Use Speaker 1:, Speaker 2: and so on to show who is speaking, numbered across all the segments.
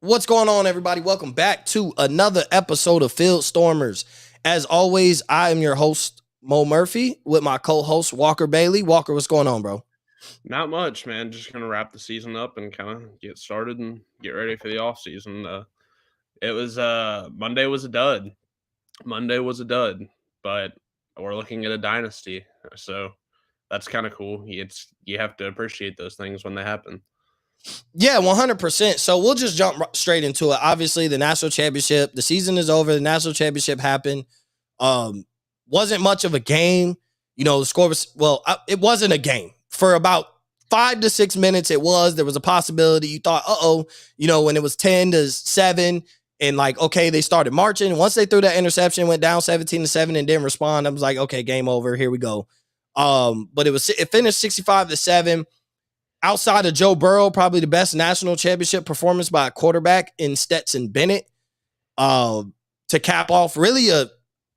Speaker 1: What's going on, everybody? Welcome back to another episode of Field Stormers. As always, I am your host, Mo Murphy, with my co-host, Walker Bailey. Walker, what's going on, bro?
Speaker 2: Not much, man. Just gonna wrap the season up and kind of get started and get ready for the off season. It was Monday was a dud. Monday was a dud, but we're looking at a dynasty, so that's kind of cool. You have to appreciate those things when they happen.
Speaker 1: Yeah, 100%. So we'll just jump straight into it. Obviously, the national championship, the season is over. The national championship happened. Wasn't much of a game. You know, the score was, it wasn't a game. For about 5 to 6 minutes, there was a possibility. You thought, when it was 10-7, and like, okay, they started marching. Once they threw that interception, went down 17-7 and didn't respond, I was like, okay, game over. Here we go. But it finished 65-7. Outside of Joe Burrow, probably the best national championship performance by a quarterback in Stetson Bennett, to cap off really a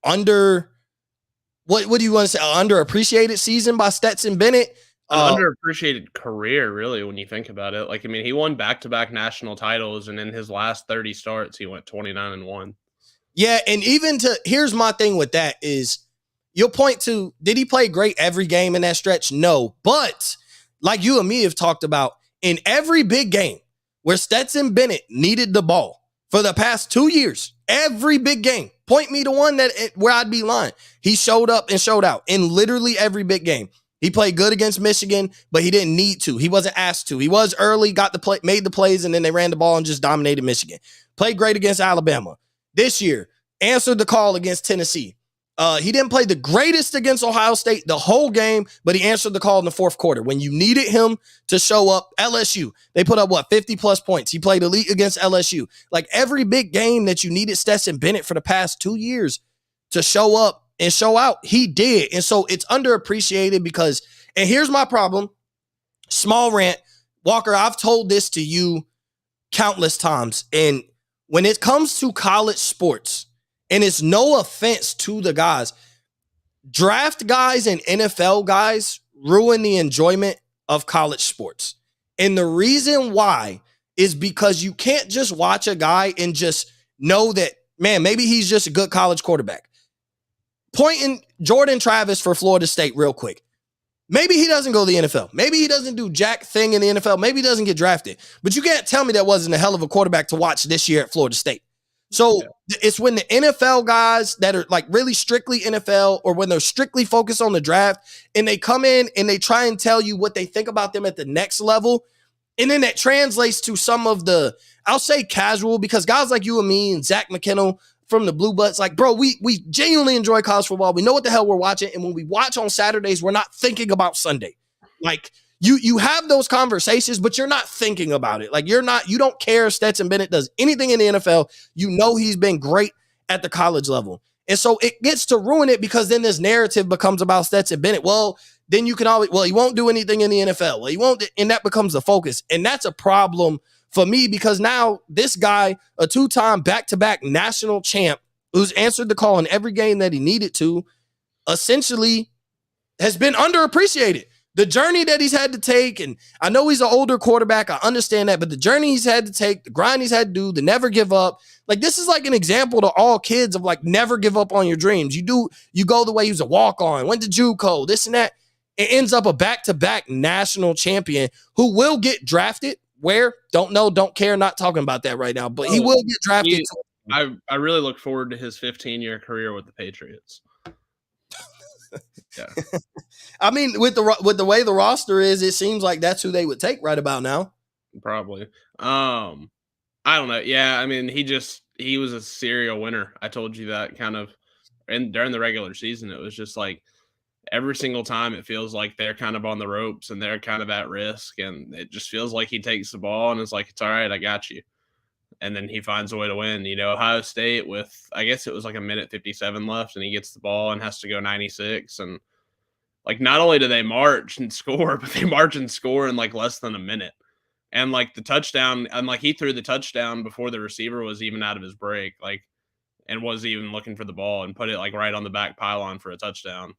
Speaker 1: what do you want to say, underappreciated season by Stetson Bennett.
Speaker 2: An underappreciated career, really, when you think about it. Like, I mean, he won back-to-back national titles, and in his last 30 starts, he went 29-1.
Speaker 1: Yeah, and here's my thing with that is, you'll point to, did he play great every game in that stretch? No, but like you and me have talked about, in every big game where Stetson Bennett needed the ball for the past 2 years, every big game, point me to one where I'd be lying. He showed up and showed out in literally every big game. He played good against Michigan, but he didn't need to. He wasn't asked to. He was early, made the plays, and then they ran the ball and just dominated Michigan. Played great against Alabama. This year, answered the call against Tennessee. He didn't play the greatest against Ohio State the whole game, but he answered the call in the fourth quarter. When you needed him to show up, LSU, they put up, 50-plus points. He played elite against LSU. Like, every big game that you needed Stetson Bennett for the past 2 years to show up and show out, he did. And so it's underappreciated because, and here's my problem, small rant, Walker, I've told this to you countless times, and when it comes to college sports, and it's no offense to the guys, draft guys and NFL guys ruin the enjoyment of college sports. And the reason why is because you can't just watch a guy and just know that, man, maybe he's just a good college quarterback. Pointing Jordan Travis for Florida State real quick. Maybe he doesn't go to the NFL. Maybe he doesn't do jack thing in the NFL. Maybe he doesn't get drafted. But you can't tell me that wasn't a hell of a quarterback to watch this year at Florida State. So it's when the NFL guys that are like really strictly NFL, or when they're strictly focused on the draft, and they come in and they try and tell you what they think about them at the next level. And then that translates to some of the, I'll say casual, because guys like you and me and Zach McKinnell from the Blue Butts, like, bro, we genuinely enjoy college football. We know what the hell we're watching. And when we watch on Saturdays, we're not thinking about Sunday. Like, you have those conversations, but you're not thinking about it. Like, you don't care if Stetson Bennett does anything in the NFL. You know he's been great at the college level. And so it gets to ruin it, because then this narrative becomes about Stetson Bennett. Well, then you can always, he won't do anything in the NFL. Well, he won't, and that becomes the focus. And that's a problem for me, because now this guy, a 2-time back-to-back national champ, who's answered the call in every game that he needed to, essentially has been underappreciated. The journey that he's had to take, and I know he's an older quarterback, I understand that, but the journey he's had to take, the grind he's had to do, the never give up, like, this is like an example to all kids of, like, never give up on your dreams. You go the way he was a walk-on, went to JUCO, this and that. It ends up a back-to-back national champion who will get drafted. Where? Don't know, don't care, not talking about that right now, but he will get drafted.
Speaker 2: I really look forward to his 15-year career with the Patriots.
Speaker 1: Yeah. I mean, with the way the roster is, it seems like that's who they would take right about now.
Speaker 2: Probably. I don't know. Yeah, I mean, he was a serial winner. I told you that kind of, and during the regular season, it was just like every single time it feels like they're kind of on the ropes and they're kind of at risk, and it just feels like he takes the ball and is like, it's all right, I got you. And then he finds a way to win. You know, Ohio State with, I guess it was like a minute 57 left, and he gets the ball and has to go 96. And like, not only do they march and score, but they march and score in like less than a minute. And like the touchdown, and like he threw the touchdown before the receiver was even out of his break, like, and was even looking for the ball, and put it like right on the back pylon for a touchdown.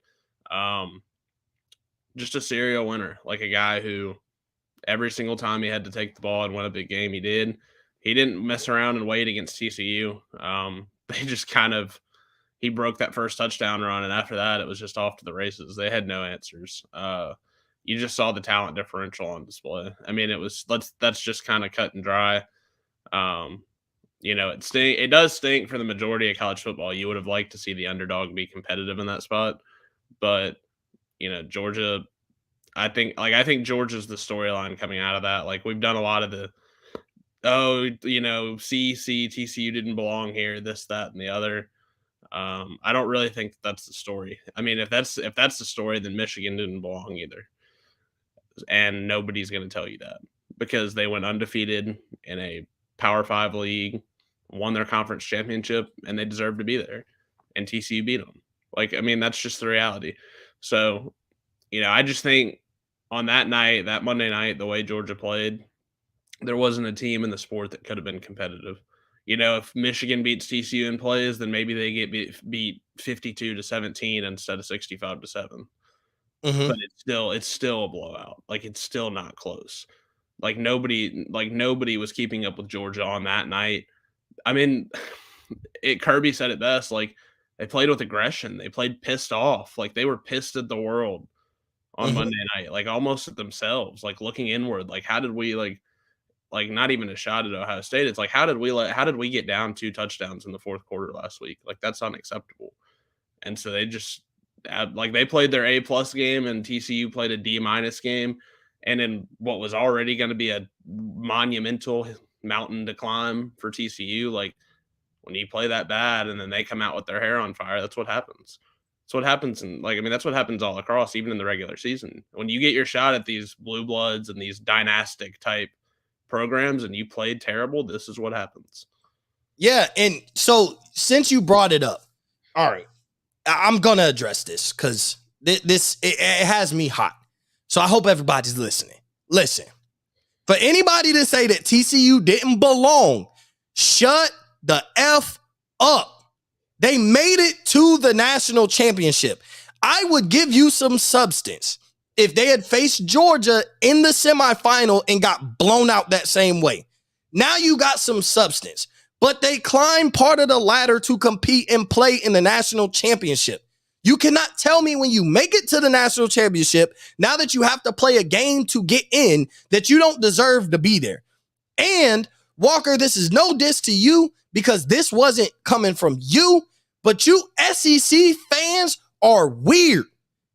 Speaker 2: Just a serial winner, like a guy who every single time he had to take the ball and win a big game, he did. He didn't mess around and wait against TCU. They just he broke that first touchdown run, and after that, it was just off to the races. They had no answers. You just saw the talent differential on display. I mean, that's just kind of cut and dry. It does stink for the majority of college football. You would have liked to see the underdog be competitive in that spot, but Georgia. I think Georgia's the storyline coming out of that. Like, we've done a lot of the TCU didn't belong here, this, that, and the other. I don't really think that's the story. I mean, if that's the story, then Michigan didn't belong either. And nobody's going to tell you that, because they went undefeated in a Power 5 league, won their conference championship, and they deserve to be there. And TCU beat them. Like, I mean, that's just the reality. So, I just think on that night, that Monday night, the way Georgia played, there wasn't a team in the sport that could have been competitive. If Michigan beats TCU in plays, then maybe they get beat 52-17 instead of 65-7.
Speaker 1: Mm-hmm.
Speaker 2: But it's still a blowout. Like, it's still not close. Like, nobody was keeping up with Georgia on that night. I mean, Kirby said it best. Like, they played with aggression. They played pissed off. Like, they were pissed at the world on Monday night, like almost at themselves, like looking inward. Like, how did we like not even a shot at Ohio State? It's like, how did we get down 2 touchdowns in the fourth quarter last week? Like, that's unacceptable. And so they just they played their A+ game, and TCU played a D- game. And in what was already going to be a monumental mountain to climb for TCU, like, when you play that bad and then they come out with their hair on fire, that's what happens. That's what happens. And that's what happens all across, even in the regular season. When you get your shot at these blue bloods and these dynastic type programs and you played terrible, this is what happens.
Speaker 1: Yeah. And so, since you brought it up, all right, I'm going to address this because it has me hot. So I hope everybody's listening. Listen, for anybody to say that TCU didn't belong, shut the F up. They made it to the national championship. I would give you some substance if they had faced Georgia in the semifinal and got blown out that same way. Now you got some substance, but they climbed part of the ladder to compete and play in the national championship. You cannot tell me when you make it to the national championship, now that you have to play a game to get in, that you don't deserve to be there. And Walker, this is no diss to you, because this wasn't coming from you, but you SEC fans are weird.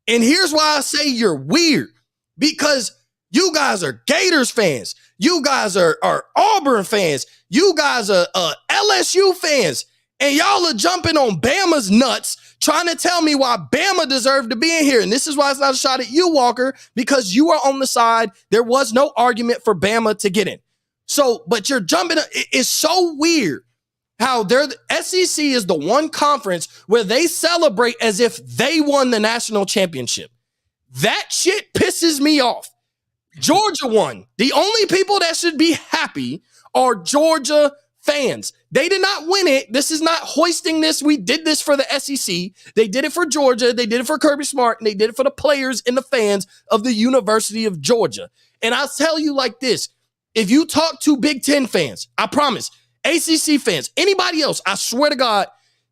Speaker 1: And here's why I say you're weird, because you guys are Gators fans. You guys are Auburn fans. You guys are LSU fans. And y'all are jumping on Bama's nuts, trying to tell me why Bama deserved to be in here. And this is why it's not a shot at you, Walker, because you are on the side. There was no argument for Bama to get in. So, but you're jumping. It's so weird how the SEC is the one conference where they celebrate as if they won the national championship. That shit pisses me off. Georgia won. The only people that should be happy are Georgia fans. They did not win it. This is not hoisting this. We did this for the SEC. They did it for Georgia. They did it for Kirby Smart. And they did it for the players and the fans of the University of Georgia. And I'll tell you like this. If you talk to Big Ten fans, I promise, ACC fans, anybody else, I swear to God,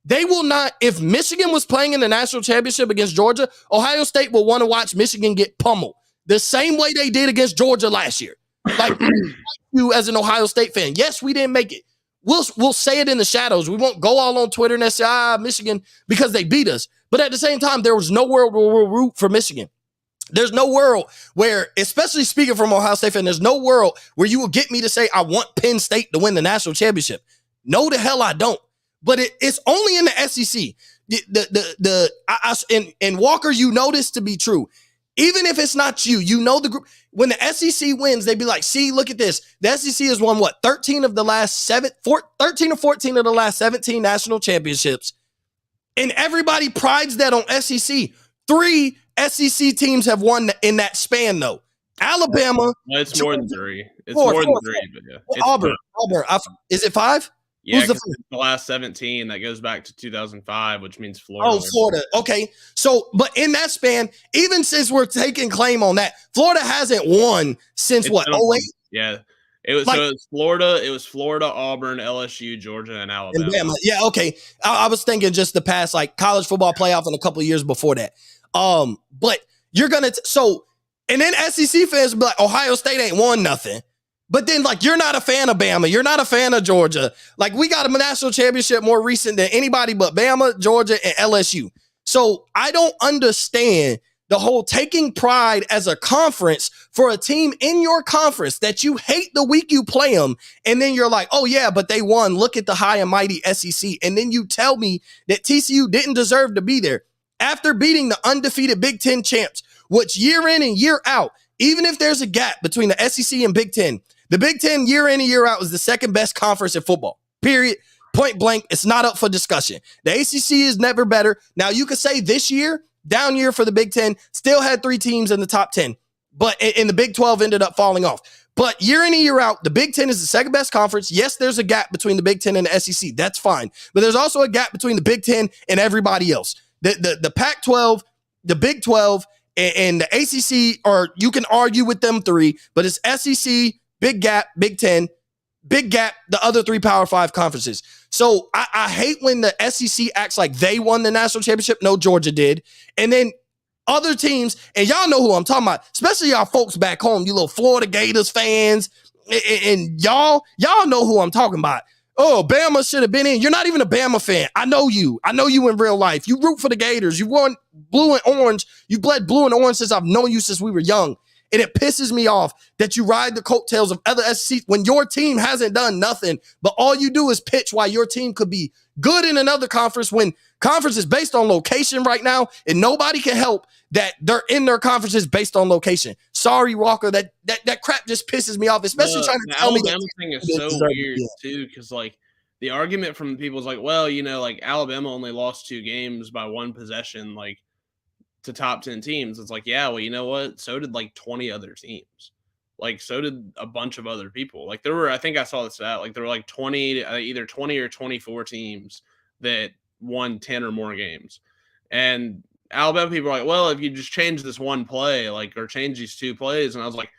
Speaker 1: they will not. If Michigan was playing in the national championship against Georgia, Ohio State will want to watch Michigan get pummeled the same way they did against Georgia last year. Like you as an Ohio State fan, yes, we didn't make it. We'll say it in the shadows. We won't go all on Twitter and say, Michigan, because they beat us. But at the same time, there was no world where we'll root for Michigan. There's no world where, especially speaking from Ohio State fan, there's no world where you will get me to say I want Penn State to win the national championship. No, the hell I don't. But it's only in the SEC. And Walker, you know this to be true. Even if it's not you, you know the group. When the SEC wins, they be like, see, look at this. The SEC has won, 13 or 14 of the last 17 national championships. And everybody prides that on SEC. 3 SEC teams have won in that span, though. Alabama.
Speaker 2: No, it's more than 3. It's more than 3. But yeah.
Speaker 1: Well, Auburn. Is it 5?
Speaker 2: Yeah, the last 17, that goes back to 2005, which means Florida.
Speaker 1: Oh, Florida. Okay. So, but in that span, even since we're taking claim on that, Florida hasn't won since what, 08?
Speaker 2: Yeah. It was
Speaker 1: Like,
Speaker 2: so it was Florida. It was Florida, Auburn, LSU, Georgia, and
Speaker 1: and
Speaker 2: Alabama.
Speaker 1: Bama. Yeah, okay. I was thinking just the past like college football playoff and a couple of years before that. But you're gonna and then SEC fans be like, Ohio State ain't won nothing. But then, like, you're not a fan of Bama. You're not a fan of Georgia. Like, we got a national championship more recent than anybody but Bama, Georgia, and LSU. So I don't understand the whole taking pride as a conference for a team in your conference that you hate the week you play them. And then you're like, oh, yeah, but they won. Look at the high and mighty SEC. And then you tell me that TCU didn't deserve to be there after beating the undefeated Big Ten champs, which year in and year out, even if there's a gap between the SEC and Big Ten, the Big Ten year in and year out is the second best conference in football, period. Point blank. It's not up for discussion. The ACC is never better. Now, you could say this year, down year for the Big Ten, still had 3 teams in the top 10, but in the Big 12 ended up falling off. But year in and year out, the Big Ten is the second best conference. Yes, there's a gap between the Big Ten and the SEC. That's fine. But there's also a gap between the Big Ten and everybody else. The Pac-12, the Big 12, and the ACC, or you can argue with them 3, but it's SEC, big gap, Big 10, big gap, the other 3 Power 5 conferences. So I hate when the SEC acts like they won the national championship. No, Georgia did. And then other teams, and y'all know who I'm talking about, especially y'all folks back home, you little Florida Gators fans, and y'all know who I'm talking about. Oh, Bama should have been in. You're not even a Bama fan. I know you. I know you in real life. You root for the Gators. You won blue and orange. You bled blue and orange since I've known you since we were young. And it pisses me off that you ride the coattails of other SEC when your team hasn't done nothing, but all you do is pitch why your team could be good in another conference when conference is based on location right now, and nobody can help that they're in their conferences based on location. Sorry, Walker, that crap just pisses me off, especially trying to tell me that.
Speaker 2: The Alabama thing is so weird, too, because, like, the argument from people is like, well, you know, like, Alabama only lost 2 games by 1 possession, like, to top 10 teams. It's like, yeah, well, you know what? So did like 20 other teams. Like, so did a bunch of other people. Like, there were, I think I saw this stat, like, there were like 20, either 20 or 24 teams that won 10 or more games. And Alabama people are like, well, if you just change this one play, like, or change these 2 plays. And I was like,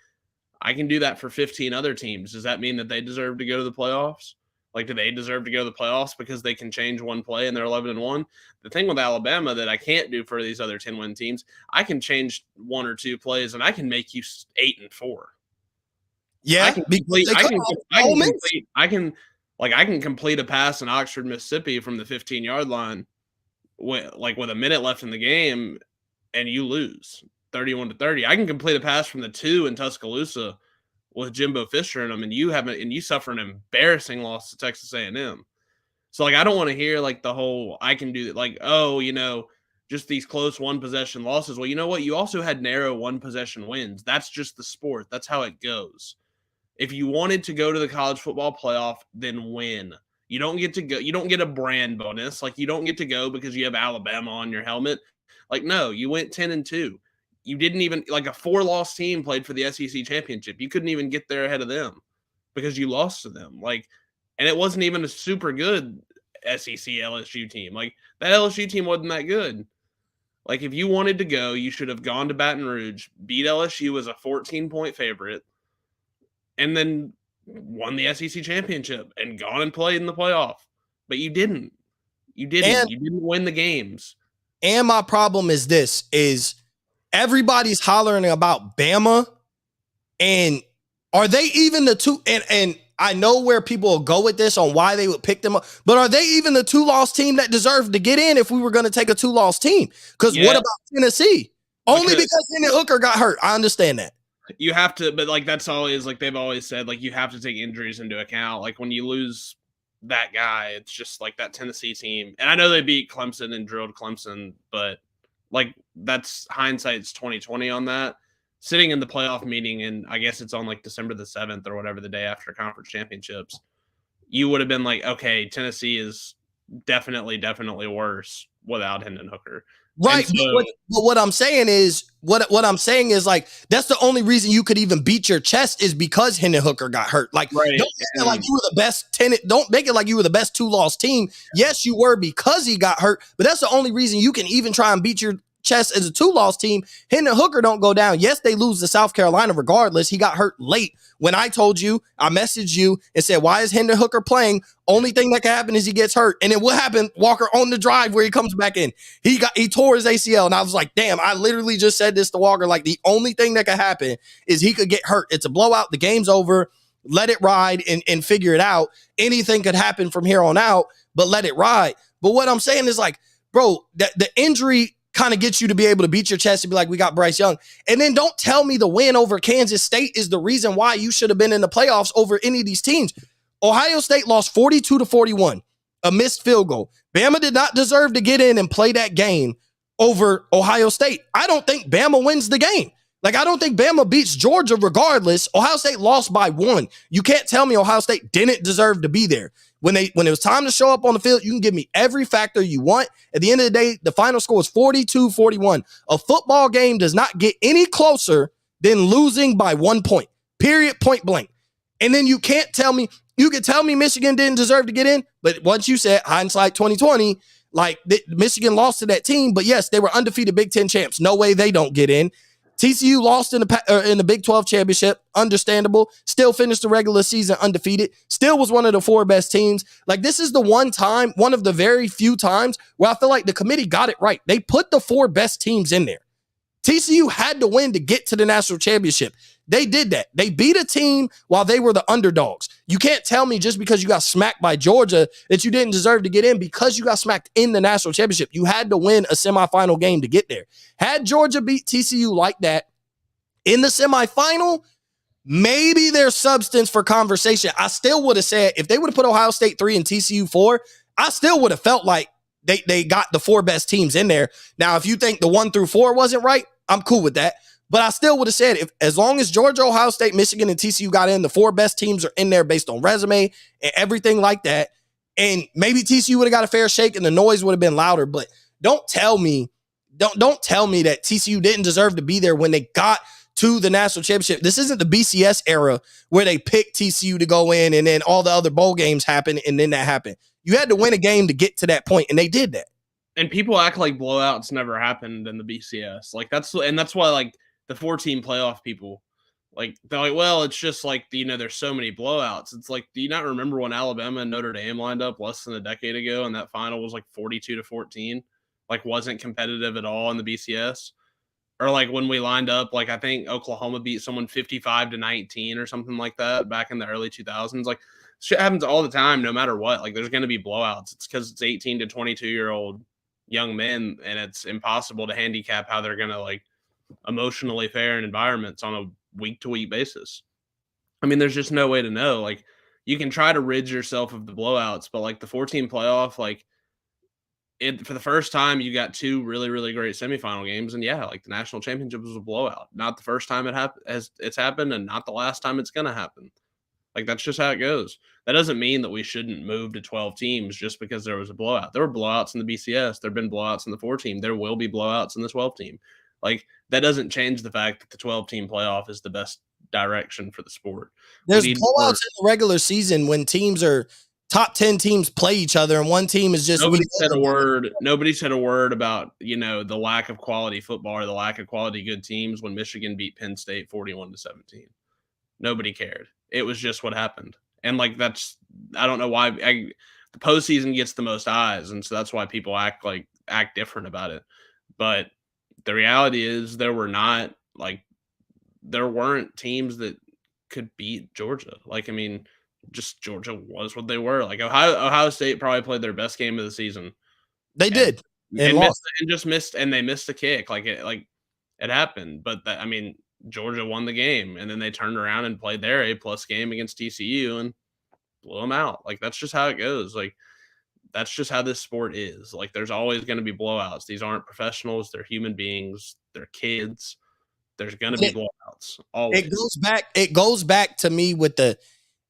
Speaker 2: I can do that for 15 other teams. Does that mean that they deserve to go to the playoffs? Like, do they deserve to go to the playoffs because they can change one play and they're 11-1? The thing with Alabama that I can't do for these other 10-win teams, I can change 1 or 2 plays and I can make you 8-4.
Speaker 1: Yeah,
Speaker 2: I can complete a pass in Oxford, Mississippi from the 15-yard line with a minute left in the game, and you lose 31-30. I can complete a pass from the 2 in Tuscaloosa with Jimbo Fisher in them, and you suffer an embarrassing loss to Texas A&M. So, like, I don't want to hear, like, the whole I can do that, like, oh, you know, just these close 1-possession losses. Well, you know what? You also had narrow 1-possession wins. That's just the sport. That's how it goes. If you wanted to go to the college football playoff, then win. You don't get to go. You don't get a brand bonus. Like, you don't get to go because you have Alabama on your helmet. Like, no, you went 10-2. You didn't even, like, a 4-loss team played for the SEC championship. You couldn't even get there ahead of them because you lost to them. Like, and it wasn't even a super good SEC LSU team. Like, that LSU team wasn't that good. Like, if you wanted to go, you should have gone to Baton Rouge, beat LSU as a 14-point favorite, and then won the SEC championship and gone and played in the playoff. But you didn't. You didn't win the games.
Speaker 1: And my problem is this, is everybody's hollering about Bama, and are they even the 2? And I know where people will go with this on why they would pick them up, but are they even the 2-loss team that deserved to get in if we were going to take a 2-loss team? Because what about Tennessee? Only because Hendon Hooker got hurt. I understand that.
Speaker 2: You have to, but, like, that's always, like, they've always said, like, you have to take injuries into account. Like, when you lose that guy, it's just like that Tennessee team. And I know they beat Clemson and drilled Clemson, but, like, that's hindsight's 2020 on that. Sitting in the playoff meeting, and I guess it's on, like, December the 7th or whatever, the day after conference championships, you would have been like, okay, Tennessee is definitely worse without Hendon Hooker.
Speaker 1: Right. So, but what I'm saying is, what I'm saying is, like, that's the only reason you could even beat your chest is because Hendon Hooker got hurt. Like, Don't make it like you were the best don't make it like you were the best 2-loss team. Yes, you were because he got hurt, but that's the only reason you can even try and beat your chest as a 2-loss team. Hendon Hooker don't go down. Yes, they lose to South Carolina regardless. He got hurt late. When I told you, I messaged you and said, why is Hendon Hooker playing? Only thing that can happen is he gets hurt. And then what happened? Walker on the drive where he comes back in. He tore his ACL. And I was like, damn, I literally just said this to Walker. Like, the only thing that could happen is he could get hurt. It's a blowout. The game's over. Let it ride and figure it out. Anything could happen from here on out, but let it ride. But what I'm saying is, like, bro, the injury kind of gets you to be able to beat your chest and be like, we got Bryce Young. And then don't tell me the win over Kansas State is the reason why you should have been in the playoffs over any of these teams. Ohio State lost 42-41, a missed field goal. Bama did not deserve to get in and play that game over Ohio State. I don't think Bama wins the game. Like, I don't think Bama beats Georgia regardless. Ohio State lost by 1. You can't tell me Ohio State didn't deserve to be there. When it was time to show up on the field, you can give me every factor you want. At the end of the day, the final score is 42-41. A football game does not get any closer than losing by 1 point. Period, point blank. And then you can't tell me, you can tell me Michigan didn't deserve to get in, but once you said hindsight 2020, like, Michigan lost to that team, but yes, they were undefeated Big Ten champs. No way they don't get in. TCU lost in the Big 12 championship. Understandable. Still finished the regular season undefeated. Still was one of the 4 best teams. Like, this is the one of the very few times where I feel like the committee got it right. They put the 4 best teams in there. TCU had to win to get to the national championship. They did that. They beat a team while they were the underdogs. You can't tell me just because you got smacked by Georgia that you didn't deserve to get in because you got smacked in the national championship. You had to win a semifinal game to get there. Had Georgia beat TCU like that in the semifinal, maybe there's substance for conversation. I still would have said, if they would have put Ohio State 3 and TCU 4, I still would have felt like they got the 4 best teams in there. Now, if you think the 1 through 4 wasn't right, I'm cool with that. But I still would have said, as long as Georgia, Ohio State, Michigan, and TCU got in, the 4 best teams are in there based on resume and everything like that. And maybe TCU would have got a fair shake and the noise would have been louder. But don't tell me that TCU didn't deserve to be there when they got to the national championship. This isn't the BCS era where they picked TCU to go in and then all the other bowl games happen and then that happened. You had to win a game to get to that point, and they did that.
Speaker 2: And people act like blowouts never happened in the BCS. Like, that's why, like, the 4-team playoff people, like, they're like, well, it's just like, there's so many blowouts. It's like, do you not remember when Alabama and Notre Dame lined up less than a decade ago and that final was like 42-14? Like, wasn't competitive at all in the BCS? Or like when we lined up, like, I think Oklahoma beat someone 55-19 or something like that back in the early 2000s. Like, shit happens all the time, no matter what. Like, there's going to be blowouts. It's because it's 18 to 22-year-old young men, and it's impossible to handicap how they're going to, like, emotionally fair in environments on a week-to-week basis. I mean, there's just no way to know. Like, you can try to rid yourself of the blowouts, but, like, the 4-team playoff, like, for the first time, you got 2 really, really great semifinal games, and yeah, like, the national championship was a blowout. Not the first time it's happened, and not the last time it's going to happen. Like, that's just how it goes. That doesn't mean that we shouldn't move to 12 teams just because there was a blowout. There were blowouts in the BCS. There have been blowouts in the 4-team. There will be blowouts in the 12-team. Like, that doesn't change the fact that the 12-team playoff is the best direction for the sport.
Speaker 1: There's blowouts in the regular season when teams are top 10 teams play each other and one team is just
Speaker 2: nobody said a word about the lack of quality football or the lack of quality good teams when Michigan beat Penn State 41-17. Nobody cared. It was just what happened. And like, that's, I don't know why the postseason gets the most eyes. And so that's why people act different about it. But the reality is there weren't teams that could beat Georgia. Like, I mean, just Georgia was what they were. Like, Ohio State probably played their best game of the season.
Speaker 1: They did.
Speaker 2: And they missed a kick. Like it happened. But I mean, Georgia won the game, and then they turned around and played their A+ game against TCU and blew them out. Like, that's just how it goes. Like, that's just how this sport is. Like, there's always going to be blowouts. These aren't professionals. They're human beings. They're kids. There's going to be blowouts. Always.
Speaker 1: It goes back to me with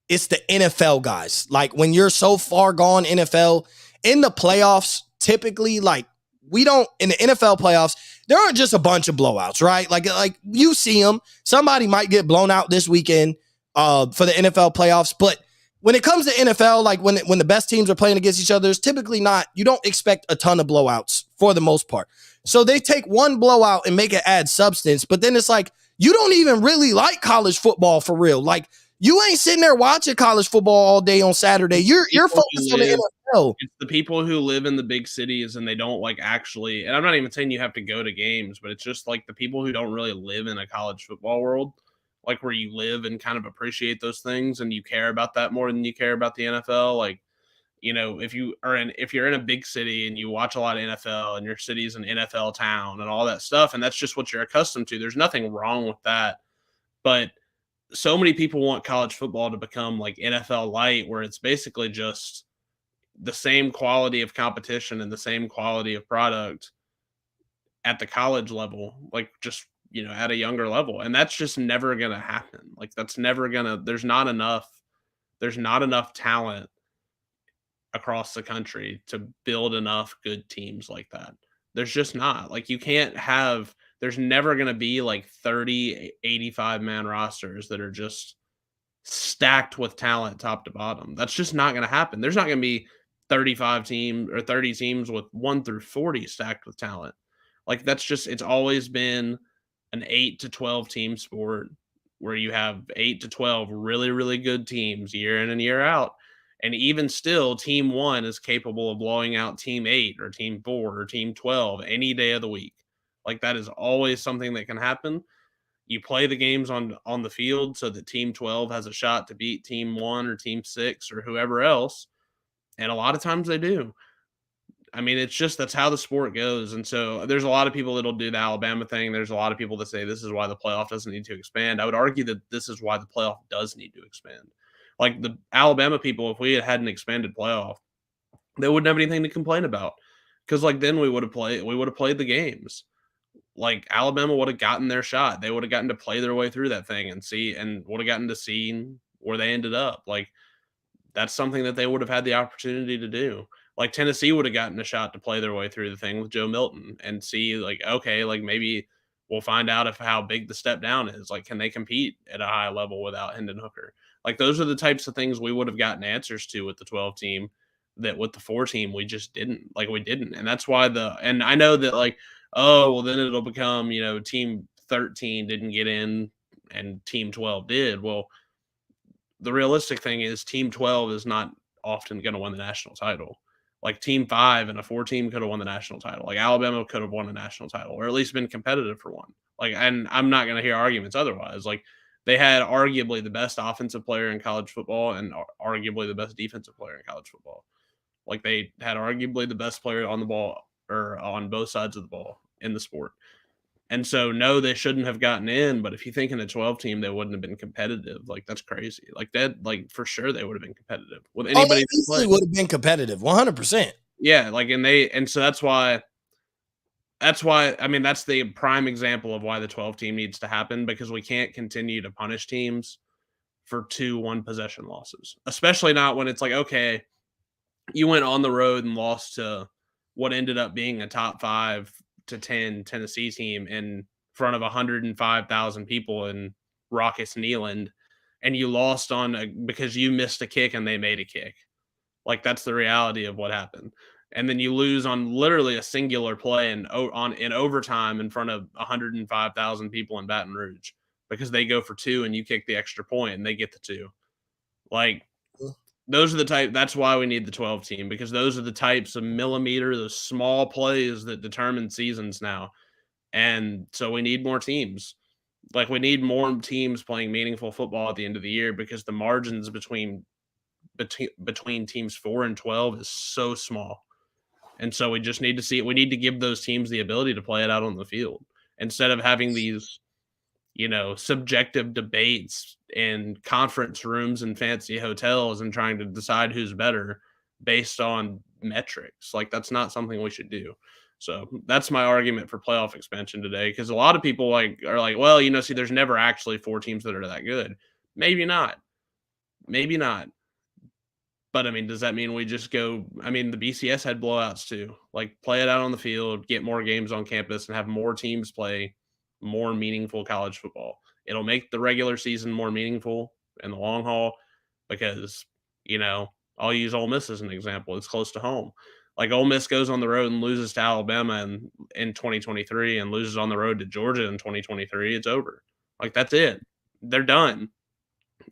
Speaker 1: it's the NFL guys. Like, when you're so far gone NFL in the playoffs, typically, like, we don't in the NFL playoffs, there aren't just a bunch of blowouts, right? Like you see them. Somebody might get blown out this weekend for the NFL playoffs, but when it comes to NFL, like when the best teams are playing against each other, it's typically not, you don't expect a ton of blowouts for the most part. So they take one blowout and make it add substance, but then it's like, you don't even really like college football for real. Like, you ain't sitting there watching college football all day on Saturday. You're focused on the NFL.
Speaker 2: It's the people who live in the big cities and they don't like actually, and I'm not even saying you have to go to games, but it's just like the people who don't really live in a college football world, like where you live and kind of appreciate those things and you care about that more than you care about the NFL. Like, you know, if you're in a big city and you watch a lot of NFL and your city's an NFL town and all that stuff, and that's just what you're accustomed to, there's nothing wrong with that. But so many people want college football to become like NFL light, where it's basically just the same quality of competition and the same quality of product at the college level, like just, you know, at a younger level. And that's just never going to happen. Like that's never going to, there's not enough talent across the country to build enough good teams like that. There's just not. Like you can't have, there's never going to be like 30, 85 man rosters that are just stacked with talent top to bottom. That's just not going to happen. There's not going to be 35 teams or 30 teams with 1 through 40 stacked with talent. Like that's just, it's always been an 8 to 12 team sport where you have 8 to 12 really, really good teams year in and year out. And even still, team 1 is capable of blowing out team 8 or team 4 or team 12 any day of the week. Like that is always something that can happen. You play the games on the field so that team 12 has a shot to beat team 1 or team 6 or whoever else. And a lot of times they do. I mean, it's just that's how the sport goes. And so there's a lot of people that'll do the Alabama thing. There's a lot of people that say this is why the playoff doesn't need to expand. I would argue that this is why the playoff does need to expand. Like the Alabama people, if we had an expanded playoff, they wouldn't have anything to complain about. Because like then we would have played the games. Like Alabama would have gotten their shot. They would have gotten to play their way through that thing and would have gotten to see where they ended up. Like that's something that they would have had the opportunity to do. Like Tennessee would have gotten a shot to play their way through the thing with Joe Milton and see like, okay, like maybe we'll find out if how big the step down is. Like, can they compete at a high level without Hendon Hooker? Like those are the types of things we would have gotten answers to with the 12 team that with the 4 team, we just didn't. Like we didn't. And that's why and I know that like, oh, well then it'll become, you know, team 13 didn't get in and team 12 did. Well, the realistic thing is team 12 is not often going to win the national title. Like team 5 and a 4 team could have won the national title. Like Alabama could have won a national title or at least been competitive for one. Like, and I'm not going to hear arguments otherwise. Like they had arguably the best offensive player in college football and arguably the best defensive player in college football. Like they had arguably the best player on the ball or on both sides of the ball in the sport. And so, no, they shouldn't have gotten in. But if you think in a 12 team, they wouldn't have been competitive. Like that's crazy. Like that, like for sure, they would have been competitive with anybody.
Speaker 1: They easily would have been competitive, 100%.
Speaker 2: Yeah, like and so that's why. I mean, that's the prime example of why the 12 team needs to happen because we can't continue to punish teams for 2 1 possession losses, especially not when it's like, okay, you went on the road and lost to what ended up being a top 5 to 10 Tennessee team in front of 105,000 people in raucous Neyland, and you lost because you missed a kick and they made a kick. Like that's the reality of what happened. And then you lose on literally a singular play in overtime in front of 105,000 people in Baton Rouge because they go for 2 and you kick the extra point and they get the 2. Like those are that's why we need the 12 team because those are the types of those small plays that determine seasons now. And so we need more teams. Like we need more teams playing meaningful football at the end of the year because the margins between teams 4 and 12 is so small. And so we just need to see it. We need to give those teams the ability to play it out on the field instead of having these, you know, subjective debates in conference rooms and fancy hotels and trying to decide who's better based on metrics. Like that's not something we should do. So that's my argument for playoff expansion today. Cause a lot of people are like, well, you know, see, there's never actually 4 teams that are that good. Maybe not. But I mean, does that mean we just go? I mean, the BCS had blowouts too. Like play it out on the field, get more games on campus, and have more teams play more meaningful college football. It'll make the regular season more meaningful in the long haul because You know, I'll use Ole Miss as an example. It's close to home. Like Ole Miss goes on the road and loses to Alabama in 2023 and loses on the road to Georgia in 2023. It's over. Like that's it. They're done.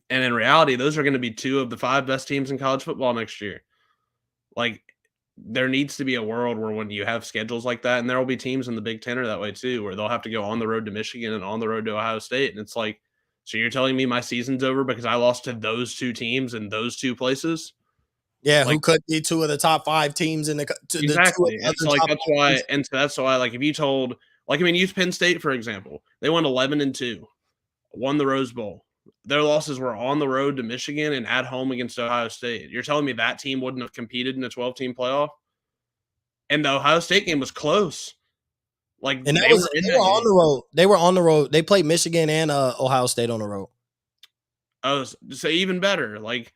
Speaker 2: And in reality, those are going to be 2 of the 5 best teams in college football next year. Like there needs to be a world where when you have schedules like that, and there will be teams in the Big Ten are that way too, where they'll have to go on the road to Michigan and on the road to Ohio State. And it's like, so you're telling me my season's over because I lost to those 2 teams in those 2 places?
Speaker 1: Yeah,
Speaker 2: Like,
Speaker 1: who could be 2 of the top 5 teams in the
Speaker 2: exactly.
Speaker 1: The
Speaker 2: It's like that's why like if you told like I mean use Penn State for example. They went 11-2, won the Rose Bowl. Their losses were on the road to Michigan and at home against Ohio State. You're telling me that team wouldn't have competed in a 12-team playoff? And the Ohio State game was close. Like
Speaker 1: and they were on the road. They were on the road. They played Michigan and Ohio State on the road.
Speaker 2: Oh, so even better. Like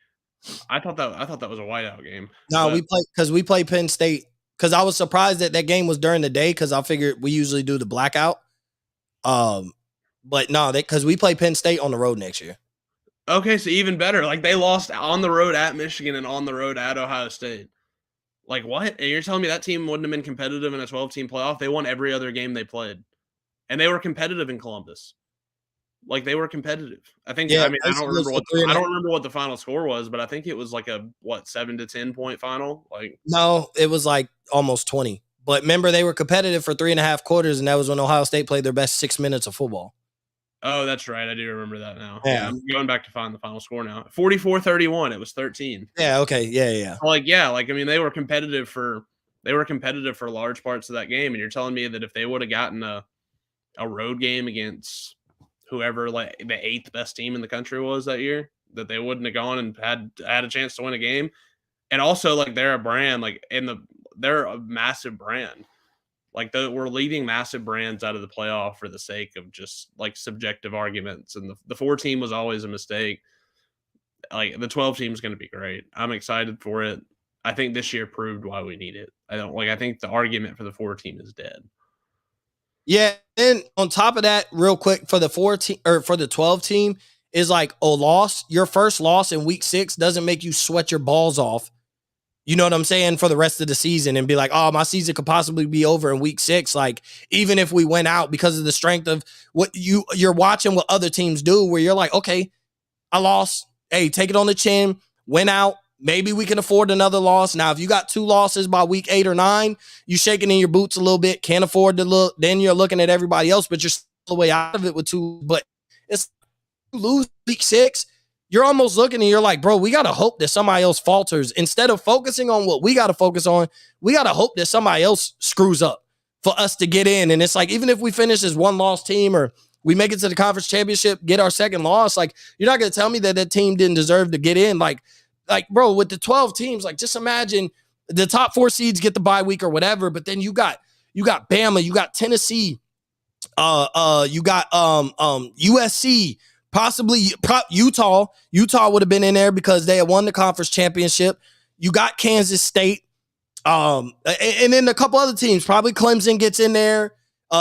Speaker 2: I thought that was a whiteout game.
Speaker 1: No, we played Penn State because I was surprised that game was during the day because I figured we usually do the blackout. But no, because we play Penn State on the road next year.
Speaker 2: Okay, so even better. Like they lost on the road at Michigan and on the road at Ohio State. Like what? And you're telling me that team wouldn't have been competitive in a 12-team playoff? They won every other game they played, and they were competitive in Columbus. Like they were competitive. I think. Yeah, I mean, I don't remember what the final score was, but I think it was like a 7-10 point final. Like
Speaker 1: no, it was like almost 20. But remember, they were competitive for 3.5 quarters, and that was when Ohio State played their best 6 minutes of football.
Speaker 2: Oh, that's right. I do remember that now. Yeah, I'm going back to find the final score now. 44-31. It was 13.
Speaker 1: Yeah. Okay. Yeah.
Speaker 2: Like I mean, they were competitive for large parts of that game, and you're telling me that if they would have gotten a road game against whoever like the 8th best team in the country was that year, that they wouldn't have gone and had a chance to win a game. And also, like they're a brand, like they're a massive brand. Like we're leaving massive brands out of the playoff for the sake of just like subjective arguments. And the 4 team was always a mistake. Like the 12 team is going to be great. I'm excited for it. I think this year proved why we need it. I think the argument for the 4 team is dead.
Speaker 1: Yeah. And on top of that, real quick for the 12 team is like a loss. Your first loss in week 6 doesn't make you sweat your balls off. You know what I'm saying? For the rest of the season and be like, oh, my season could possibly be over in week 6. Like, even if we went out because of the strength of what you're watching what other teams do, where you're like, okay, I lost. Hey, take it on the chin, went out. Maybe we can afford another loss. Now, if you got 2 losses by week 8 or 9, you shaking in your boots a little bit, can't afford to look. Then you're looking at everybody else, but you're still the way out of it with 2. But it's you lose week 6. You're almost looking and you're like, bro, we got to hope that somebody else falters. Instead of focusing on what we got to focus on, we got to hope that somebody else screws up for us to get in. And it's like, even if we finish as 1-loss team or we make it to the conference championship, get our 2nd loss, like you're not going to tell me that team didn't deserve to get in. Like, bro, with the 12 teams, like just imagine the top 4 seeds get the bye week or whatever, but then you got Bama, you got Tennessee, you got USC, possibly Utah. Utah would have been in there because they had won the conference championship. You got Kansas State. And then a couple other teams, probably Clemson gets in there.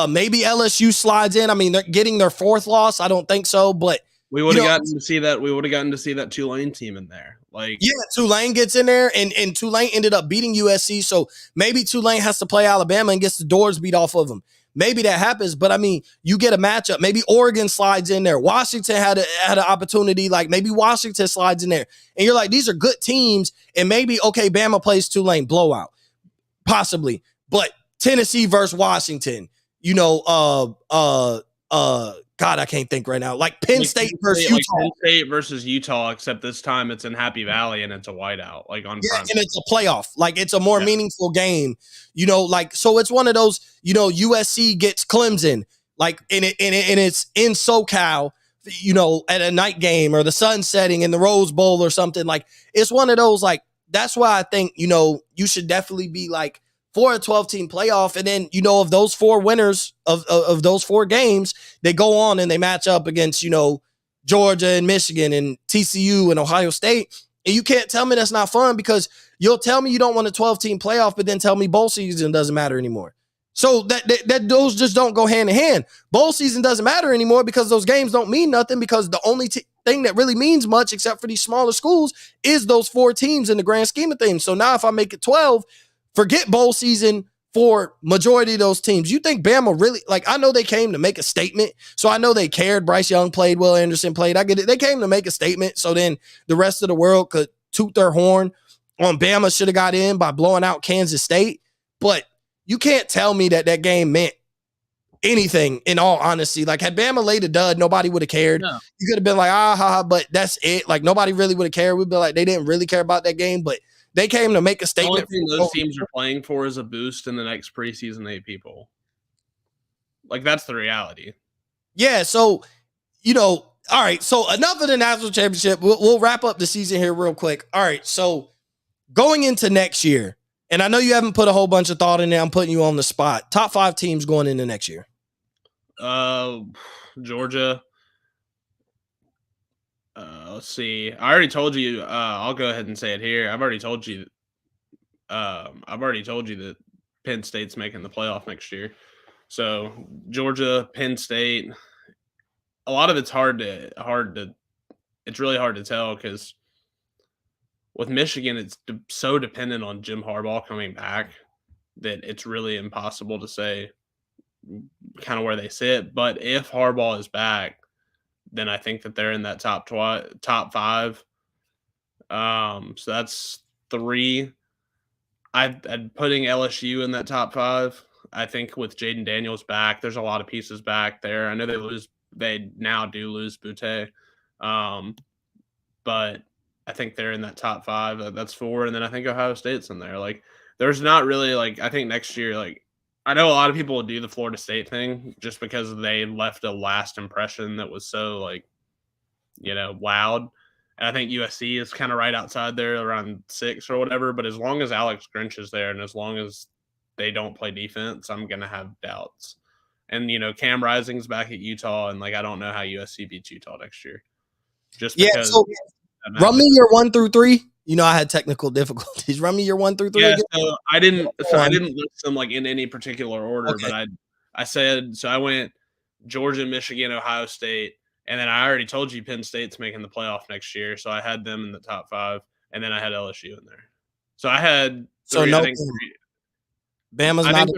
Speaker 1: Maybe LSU slides in. I mean, they're getting their 4th loss. I don't think so, but
Speaker 2: we would have gotten to see that. We would have gotten to see that Tulane team in there. Like,
Speaker 1: yeah, Tulane gets in there, and Tulane ended up beating USC. So maybe Tulane has to play Alabama and gets the doors beat off of them. Maybe that happens, but I mean, you get a matchup. Maybe Oregon slides in there. Washington had an opportunity. Like maybe Washington slides in there, and you're like, these are good teams. And maybe okay, Bama plays Tulane, blowout, possibly. But Tennessee versus Washington, God, I can't think right now. Like Penn State versus Utah.
Speaker 2: Like Penn State versus Utah, except this time it's in Happy Valley and it's a whiteout. Like on
Speaker 1: and it's a playoff. Like it's a more meaningful game. So it's one of those. USC gets Clemson. Like and it's in SoCal. At a night game or the sun setting in the Rose Bowl or something. Like it's one of those. Like that's why I think you should definitely be like for a 12-team playoff. And then, of those 4 winners of those 4 games, they go on and they match up against, Georgia and Michigan and TCU and Ohio State. And you can't tell me that's not fun because you'll tell me you don't want a 12-team playoff, but then tell me bowl season doesn't matter anymore. So that those just don't go hand in hand. Bowl season doesn't matter anymore because those games don't mean nothing because the only thing that really means much except for these smaller schools is those 4 teams in the grand scheme of things. So now if I make it 12, forget bowl season for majority of those teams. You think Bama really, like, I know they came to make a statement, so I know they cared. Bryce Young played, Will Anderson played. I get it. They came to make a statement, so then the rest of the world could toot their horn on Bama should have got in by blowing out Kansas State. But you can't tell me that that game meant anything, in all honesty. Like, had Bama laid a dud, nobody would have cared. No. You could have been like, but that's it. Like, nobody really would have cared. We'd be like, they didn't really care about that game, but they came to make a statement.
Speaker 2: The only thing those teams are playing for is a boost in the next preseason 8 people. Like, that's the reality.
Speaker 1: Yeah, so, all right, so enough of the national championship. We'll wrap up the season here real quick. All right, so going into next year, and I know you haven't put a whole bunch of thought in there. I'm putting you on the spot. Top 5 teams going into next year.
Speaker 2: Georgia. Let's see. I already told you. I'll go ahead and say it here. I've already told you that Penn State's making the playoff next year. So Georgia, Penn State. A lot of it's hard to. It's really hard to tell because with Michigan, it's so dependent on Jim Harbaugh coming back that it's really impossible to say kind of where they sit. But if Harbaugh is back, then I think that they're in that top 5. So that's 3. I'm putting LSU in that top 5. I think with Jaden Daniels back, there's a lot of pieces back there. I know they now do lose Butte. But I think they're in that top 5. That's 4. And then I think Ohio State's in there. Like, there's not really, like, I think next year, like, I know a lot of people will do the Florida State thing just because they left a last impression that was so, like, loud. And I think USC is kind of right outside there around 6 or whatever. But as long as Alex Grinch is there and as long as they don't play defense, I'm going to have doubts. And, Cam Rising's back at Utah. And, like, I don't know how USC beats Utah next year. Just because.
Speaker 1: So run me your 1 through 3. I had technical difficulties. Run me your 1 through 3.
Speaker 2: Yeah, so I didn't list them like in any particular order, okay. But I said so. I went Georgia, Michigan, Ohio State, and then I already told you Penn State's making the playoff next year, so I had them in the top 5, and then I had LSU in there. So I had 3,
Speaker 1: no.
Speaker 2: Bama's not.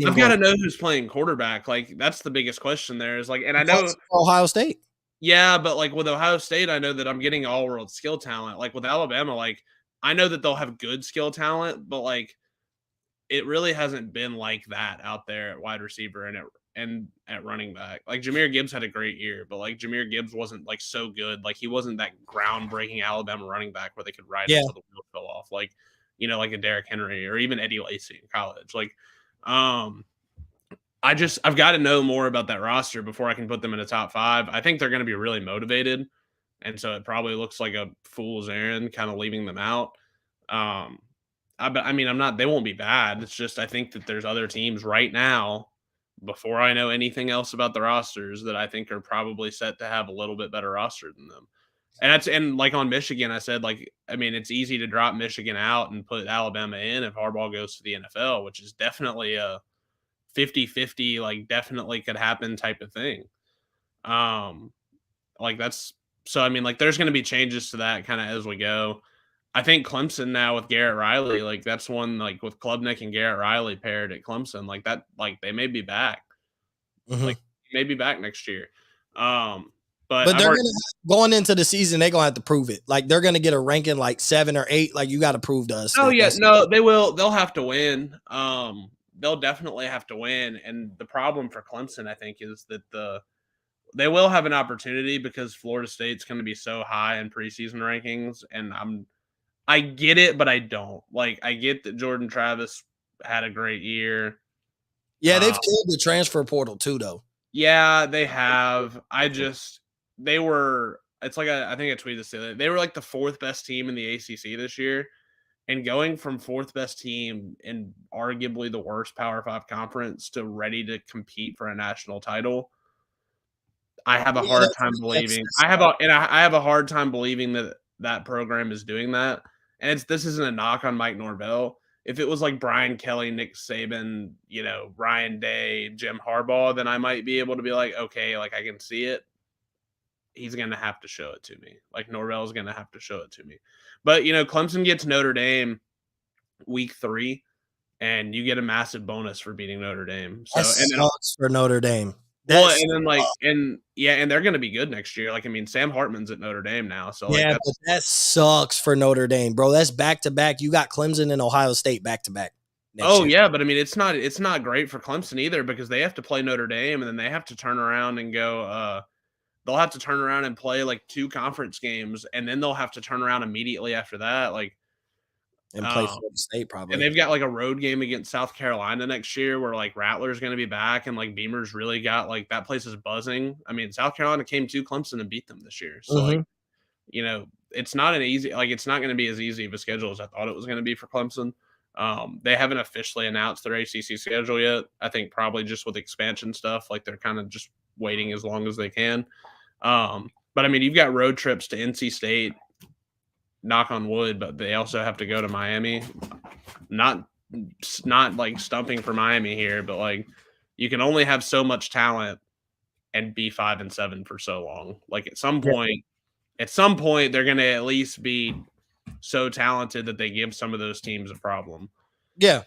Speaker 2: I've got to know who's playing quarterback. Like, that's the biggest question there. Is like, and I know
Speaker 1: Ohio State.
Speaker 2: Yeah, but like with Ohio State, I know that I'm getting all-world skill talent. Like with Alabama, like I know that they'll have good skill talent, but like it really hasn't been like that out there at wide receiver and at running back. Like Jahmyr Gibbs had a great year, but like Jahmyr Gibbs wasn't like so good. Like he wasn't that groundbreaking Alabama running back where they could ride until the wheel fell off. Like, like a Derrick Henry or even Eddie Lacy in college. Like, I've got to know more about that roster before I can put them in a top 5. I think they're going to be really motivated. And so it probably looks like a fool's errand kind of leaving them out. They won't be bad. It's just, I think that there's other teams right now before I know anything else about the rosters that I think are probably set to have a little bit better roster than them. And like on Michigan, I said, like, it's easy to drop Michigan out and put Alabama in if Harbaugh goes to the NFL, which is definitely a 50-50, like definitely could happen type of thing. There's going to be changes to that kind of as we go. I think Clemson now with Garrett Riley, like that's one, like with Klubnik and Garrett Riley paired at Clemson, like that, like they may be back, like maybe back next year. But
Speaker 1: they're going into the season, they're gonna have to prove it. Like they're gonna get a ranking like 7 or 8. Like you got to prove to us.
Speaker 2: Oh yeah, no, they will. They'll have to win. They'll definitely have to win. And the problem for Clemson, I think, is that they will have an opportunity because Florida State's going to be so high in preseason rankings. And I get it, but I don't. Like, I get that Jordan Travis had a great year.
Speaker 1: Yeah, they've killed the transfer portal too, though.
Speaker 2: Yeah, they have. I think I tweeted this today. They were like the 4th best team in the ACC this year. And going from 4th best team in arguably the worst Power 5 conference to ready to compete for a national title, I have a hard time believing. I have a hard time believing that program is doing that. And this isn't a knock on Mike Norvell. If it was like Brian Kelly, Nick Saban, Ryan Day, Jim Harbaugh, then I might be able to be like, okay, like I can see it. he's going to have to show it to me. Like Norvell's going to have to show it to me. But, Clemson gets Notre Dame week 3, and you get a massive bonus for beating Notre Dame. So,
Speaker 1: That
Speaker 2: and then,
Speaker 1: sucks for Notre Dame.
Speaker 2: well, and then and they're going to be good next year. Like, I mean, Sam Hartman's at Notre Dame now. So,
Speaker 1: yeah, but that sucks for Notre Dame, bro. That's back to back. You got Clemson and Ohio State back to back.
Speaker 2: Oh, year. Yeah, but I mean, it's not great for Clemson either, because they have to play Notre Dame, and then they have to turn around and go. They'll have to turn around and play like 2 conference games, and then they'll have to turn around immediately after that,
Speaker 1: and play Florida State probably.
Speaker 2: And they've got like a road game against South Carolina next year, where like Rattler's going to be back, and like Beamer's really got like that place is buzzing. I mean, South Carolina came to Clemson and beat them this year, so like, it's not it's not going to be as easy of a schedule as I thought it was going to be for Clemson. They haven't officially announced their ACC schedule yet. I think probably just with expansion stuff, like they're kind of just waiting as long as they can. But I mean, you've got road trips to NC State, knock on wood, but they also have to go to Miami. Not like stumping for Miami here, but like you can only have so much talent and be 5-7 for so long. Like at some point, they're going to at least be so talented that they give some of those teams a problem.
Speaker 1: Yeah.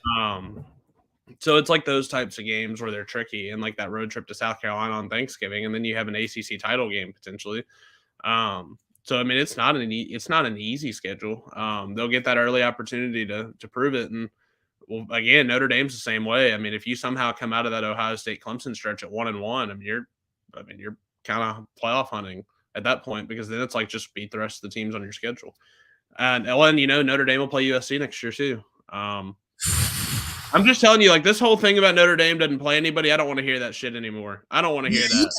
Speaker 2: So it's like those types of games where they're tricky, and like that road trip to South Carolina on Thanksgiving, and then you have an ACC title game potentially. So I mean, it's not an easy schedule. They'll get that early opportunity to prove it, and well, again, Notre Dame's the same way. I mean, if you somehow come out of that Ohio State Clemson stretch at 1-1, you're kind of playoff hunting at that point, because then it's like just beat the rest of the teams on your schedule. And Ellen, Notre Dame will play USC next year too. I'm just telling you, like, this whole thing about Notre Dame doesn't play anybody. I don't want to hear that shit anymore. I don't want to hear that.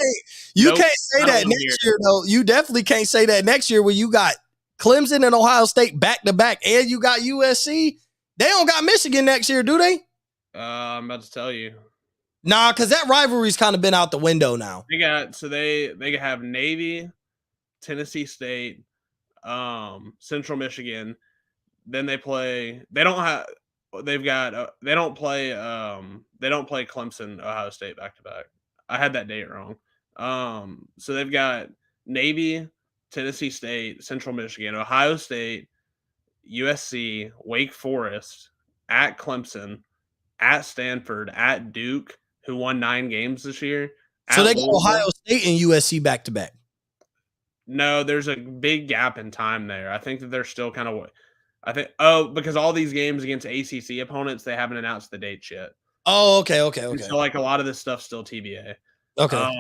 Speaker 1: You can't say that next year, though. You definitely can't say that next year when you got Clemson and Ohio State back to back, and you got USC. They don't got Michigan next year, do they?
Speaker 2: I'm about to tell you.
Speaker 1: Nah, because that rivalry's kind of been out the window now.
Speaker 2: They have Navy, Tennessee State, Central Michigan. Then they play. They don't play Clemson, Ohio State back to back. I had that date wrong. So they've got Navy, Tennessee State, Central Michigan, Ohio State, USC, Wake Forest, at Clemson, at Stanford, at Duke, who won 9 games this year.
Speaker 1: So they got Ohio State and USC back to back.
Speaker 2: No, there's a big gap in time there. I think that they're still kind of. Because all these games against ACC opponents, they haven't announced the dates yet.
Speaker 1: Oh, okay.
Speaker 2: So like a lot of this stuff's still TBA.
Speaker 1: Okay.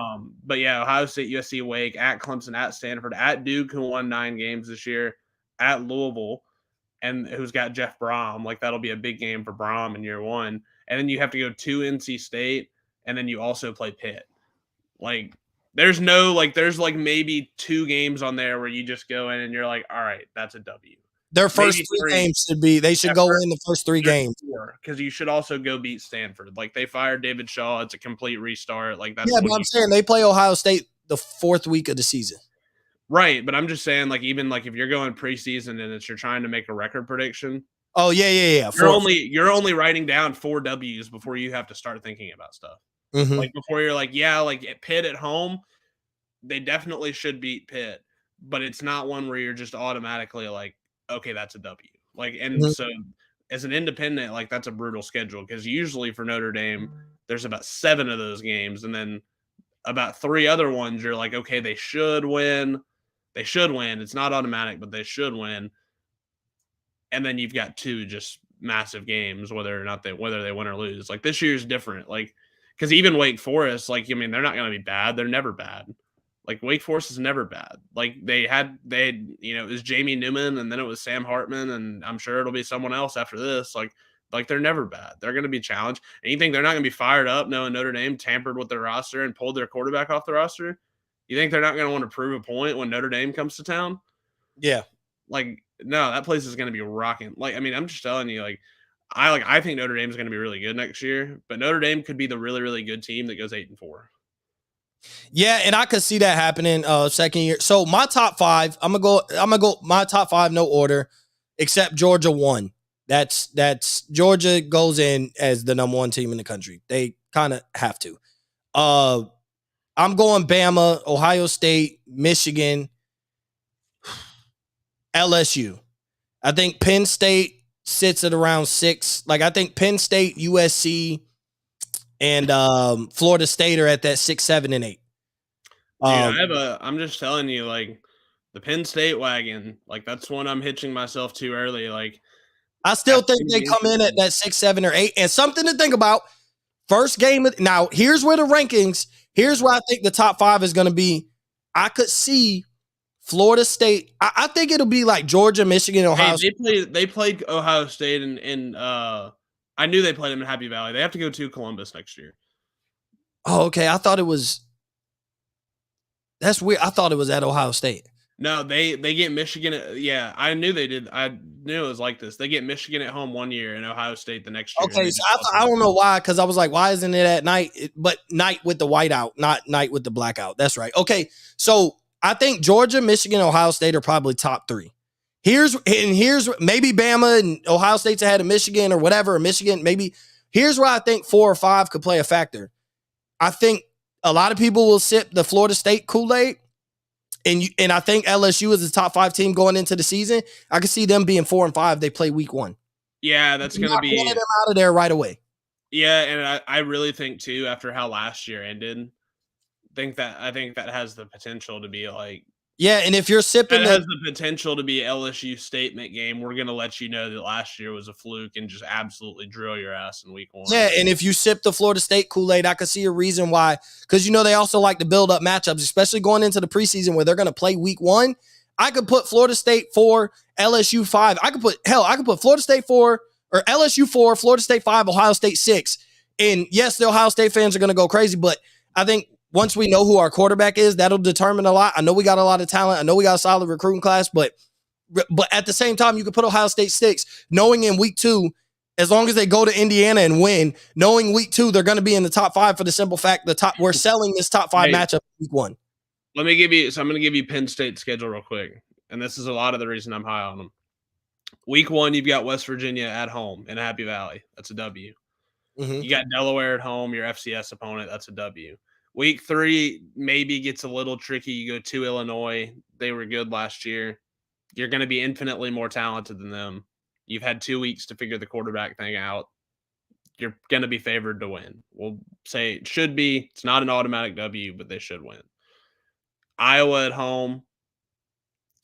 Speaker 2: But yeah, Ohio State, USC, Wake, at Clemson, at Stanford, at Duke, who won 9 games this year, at Louisville, and who's got Jeff Brom. Like that'll be a big game for Brom in year 1. And then you have to go to NC State, and then you also play Pitt. Like there's maybe 2 games on there where you just go in and you're like, all right, that's a W.
Speaker 1: Their first 3 games they should go in the first 3 games.
Speaker 2: Because you should also go beat Stanford. Like they fired David Shaw. It's a complete restart. Like that's
Speaker 1: but I'm saying they play Ohio State the 4th week of the season.
Speaker 2: Right. But I'm just saying, like, even like if you're going preseason and you're trying to make a record prediction.
Speaker 1: Oh, yeah.
Speaker 2: You're only writing down 4 W's before you have to start thinking about stuff.
Speaker 1: Mm-hmm.
Speaker 2: Like before you're like, yeah, like at Pitt at home, they definitely should beat Pitt. But it's not one where you're just automatically like, okay, that's a W. Like, and so as an independent, like that's a brutal schedule, because usually for Notre Dame, there's about 7 of those games, and then about 3 other ones you're like, okay, they should win. It's not automatic, but they should win. And then you've got 2 just massive games, whether they win or lose. Like this year's different, like because even Wake Forest, like I mean, they're not going to be bad. They're never bad. Like Wake Forest is never bad. Like they had, it was Jamie Newman, and then it was Sam Hartman, and I'm sure it'll be someone else after this. Like they're never bad. They're going to be challenged. And you think they're not going to be fired up knowing Notre Dame tampered with their roster and pulled their quarterback off the roster? You think they're not going to want to prove a point when Notre Dame comes to town?
Speaker 1: Yeah.
Speaker 2: Like, no, that place is going to be rocking. Like, I mean, I'm just telling you, I think Notre Dame is going to be really good next year, but Notre Dame could be the really, really good team that goes 8-4.
Speaker 1: Yeah, and I could see that happening second year. So my top 5, I'm gonna go my top 5, no order, except Georgia 1. That's Georgia goes in as the number 1 team in the country. They kind of have to. I'm going Bama, Ohio State, Michigan, LSU. I think Penn State sits at around 6. Like I think Penn State, USC, and Florida State are at that 6, 7, and 8.
Speaker 2: Dude, I'm just telling you, like the Penn State wagon, like that's one I'm hitching myself to early. Like
Speaker 1: I still think they come in at that 6, 7, or 8. And something to think about. First game. Now, here's where the rankings. Here's where I think the top 5 is going to be. I could see Florida State. I think it'll be like Georgia, Michigan, Ohio State.
Speaker 2: They played Ohio State and I knew they played them in Happy Valley. They have to go to Columbus next year.
Speaker 1: Oh, okay. I thought it was. That's weird. I thought it was at Ohio State.
Speaker 2: No, they get Michigan. Yeah, I knew they did. I knew it was like this. They get Michigan at home one year and Ohio State the next year.
Speaker 1: Okay, so I don't know why, because I was like, why isn't it at night? But night with the whiteout, not night with the blackout. That's right. Okay, so I think Georgia, Michigan, Ohio State are probably top 3. Here's maybe Bama and Ohio State's ahead of Michigan or whatever, or Michigan maybe. Here's where I think 4 or 5 could play a factor. I think a lot of people will sip the Florida State Kool-Aid. And I think LSU is the top 5 team going into the season. I can see them being 4 and 5. They play week 1.
Speaker 2: Yeah, that's going to be
Speaker 1: them out of there right away.
Speaker 2: Yeah, and I really think too, after how last year ended, I think that has the potential to be like.
Speaker 1: Yeah, and if you're sipping,
Speaker 2: that has the potential to be LSU statement game. We're going to let you know that last year was a fluke and just absolutely drill your ass in week 1.
Speaker 1: Yeah, and if you sip the Florida State Kool-Aid, I could see a reason why. Because they also like to build up matchups, especially going into the preseason where they're going to play week 1. I could put Florida State 4, LSU 5. I could put Florida State 4 or LSU 4, Florida State 5, Ohio State 6. And yes, the Ohio State fans are going to go crazy, but I think once we know who our quarterback is, that'll determine a lot. I know we got a lot of talent. I know we got a solid recruiting class, but at the same time, you could put Ohio State 6, knowing in week 2, as long as they go to Indiana and win, knowing week 2 they're going to be in the top 5 for the simple fact we're selling this top 5 matchup week 1.
Speaker 2: I'm going to give you Penn State's schedule real quick, and this is a lot of the reason I'm high on them. Week 1, you've got West Virginia at home in Happy Valley. That's a W. Mm-hmm. You got Delaware at home, your FCS opponent. That's a W. Week 3 maybe gets a little tricky. You go to Illinois. They were good last year. You're going to be infinitely more talented than them. You've had 2 weeks to figure the quarterback thing out. You're going to be favored to win. We'll say it should be. It's not an automatic W, but they should win. Iowa at home.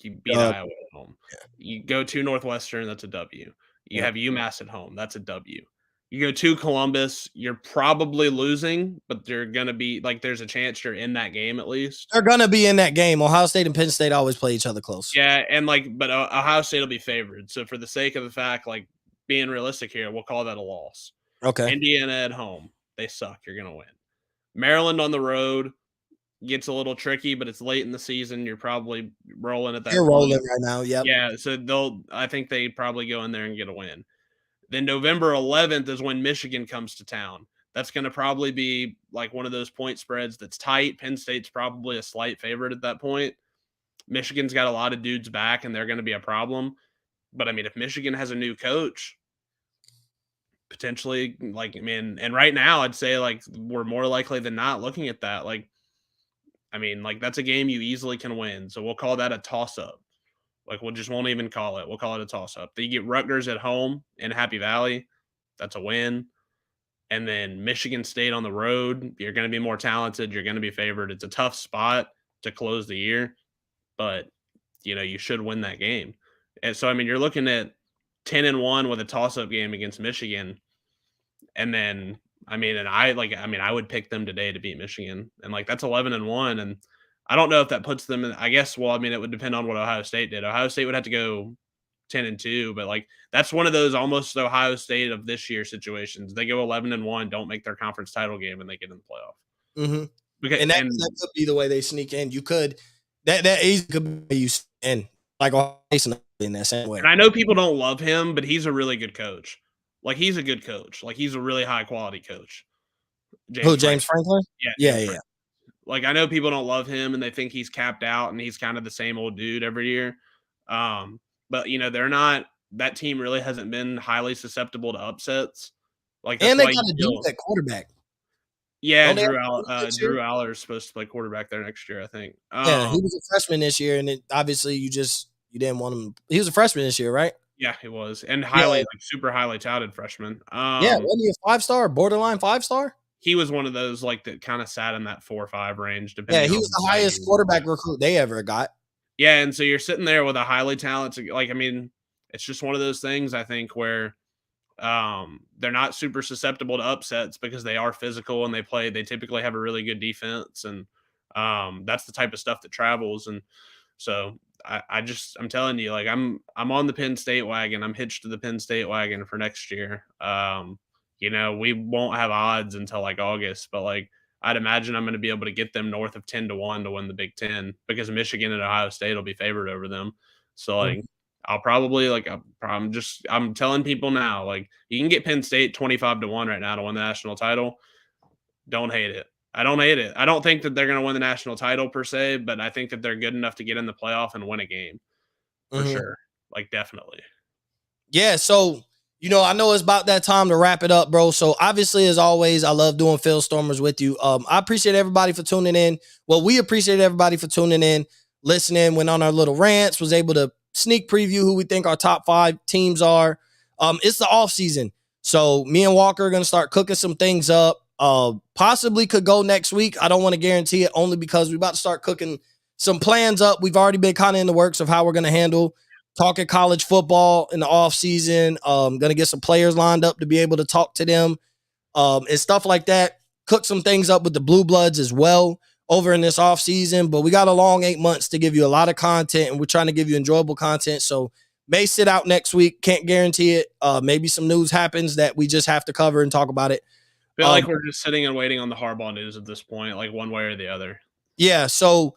Speaker 2: You beat Iowa at home. You go to Northwestern. That's a W. You have UMass at home. That's a W. You go to Columbus, you're probably losing, but they're going to be like, there's a chance you're in that game at least.
Speaker 1: They're going to be in that game. Ohio State and Penn State always play each other close.
Speaker 2: Yeah, and but Ohio State will be favored. So for the sake of the fact, like being realistic here, we'll call that a loss.
Speaker 1: Okay.
Speaker 2: Indiana at home, they suck. You're going to win. Maryland on the road gets a little tricky, but it's late in the season. You're probably rolling at that.
Speaker 1: They're rolling right now, yep.
Speaker 2: Yeah, so I think they probably go in there and get a win. Then November 11th is when Michigan comes to town. That's going to probably be like one of those point spreads that's tight. Penn State's probably a slight favorite at that point. Michigan's got a lot of dudes back, and they're going to be a problem. But, I mean, if Michigan has a new coach, potentially, and right now I'd say, we're more likely than not looking at that. That's a game you easily can win. So we'll call that a toss-up. We just won't even call it. We'll call it a toss-up. Then you get Rutgers at home in Happy Valley. That's a win. And then Michigan State on the road. You're going to be more talented. You're going to be favored. It's a tough spot to close the year. But, you should win that game. And so, you're looking at 10-1 with a toss-up game against Michigan. And then, I would pick them today to beat Michigan. And, that's 11-1. And I don't know if that puts them in, I guess, it would depend on what Ohio State did. Ohio State would have to go 10-2, but that's one of those almost Ohio State of this year situations. They go 11-1, don't make their conference title game, and they get in the playoff.
Speaker 1: Mm-hmm. And that could be the way they sneak in. You could, that easily could be you in, in that same way.
Speaker 2: And I know people don't love him, but he's a really good coach. He's a good coach. He's a really high quality coach.
Speaker 1: James Franklin? Yeah.
Speaker 2: I know people don't love him and they think he's capped out and he's kind of the same old dude every year. But they're not, that team really hasn't been highly susceptible to upsets.
Speaker 1: And they got to do that quarterback.
Speaker 2: Yeah,
Speaker 1: Don't they have this year?
Speaker 2: Drew Aller is supposed to play quarterback there next year, I think.
Speaker 1: Yeah, he was a freshman this year, and obviously you didn't want him. He was a freshman this year, right?
Speaker 2: Yeah, he was, and
Speaker 1: Yeah,
Speaker 2: super highly touted freshman.
Speaker 1: yeah. Wasn't he a 5-star, borderline 5-star?
Speaker 2: He was one of those like that kind of sat in that 4 or 5 range,
Speaker 1: Yeah,
Speaker 2: depending
Speaker 1: he
Speaker 2: on
Speaker 1: was the
Speaker 2: how
Speaker 1: highest
Speaker 2: you.
Speaker 1: quarterback recruit they ever got.
Speaker 2: Yeah, and so you're sitting there with a highly talented, like I mean, it's just one of those things I think where they're not super susceptible to upsets because they are physical and they typically have a really good defense, and that's the type of stuff that travels. And so I'm telling you, like I'm on the Penn State wagon. I'm hitched to the Penn State wagon for next year. We won't have odds until like August, but like I'd imagine I'm going to be able to get them north of 10-1 to win the Big Ten because Michigan and Ohio State will be favored over them. So like I'll probably like I'm telling people now, like you can get Penn State 25-1 right now to win the national title. Don't hate it. I don't hate it. I don't think that they're going to win the national title per se, but I think that they're good enough to get in the playoff and win a game for sure. Like definitely.
Speaker 1: Yeah, so I know it's about that time to wrap it up, bro. So obviously, as always, I love doing Phil Stormers with you. I appreciate everybody for tuning in. Well, we appreciate everybody for tuning in, listening, went on our little rants, was able to sneak preview who we think our top 5 teams are. It's the off season, so me and Walker are gonna start cooking some things up. Possibly could go next week. I don't want to guarantee it, only because we're about to start cooking some plans up. We've already been kind of in the works of how we're gonna handle talking college football in the off season. Gonna get some players lined up to be able to talk to them, and stuff like that. Cook some things up with the Blue Bloods as well over in this off season. But we got a long 8 months to give you a lot of content, and we're trying to give you enjoyable content. So may sit out next week. Can't guarantee it. Maybe some news happens that we just have to cover and talk about it.
Speaker 2: I feel like we're just sitting and waiting on the Harbaugh news at this point, like one way or the other.
Speaker 1: Yeah. So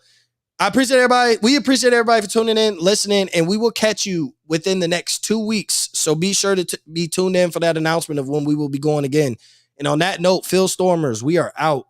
Speaker 1: I appreciate everybody. We appreciate everybody for tuning in, listening, and we will catch you within the next 2 weeks. So be sure to be tuned in for that announcement of when we will be going again. And on that note, Phil Stormers, we are out.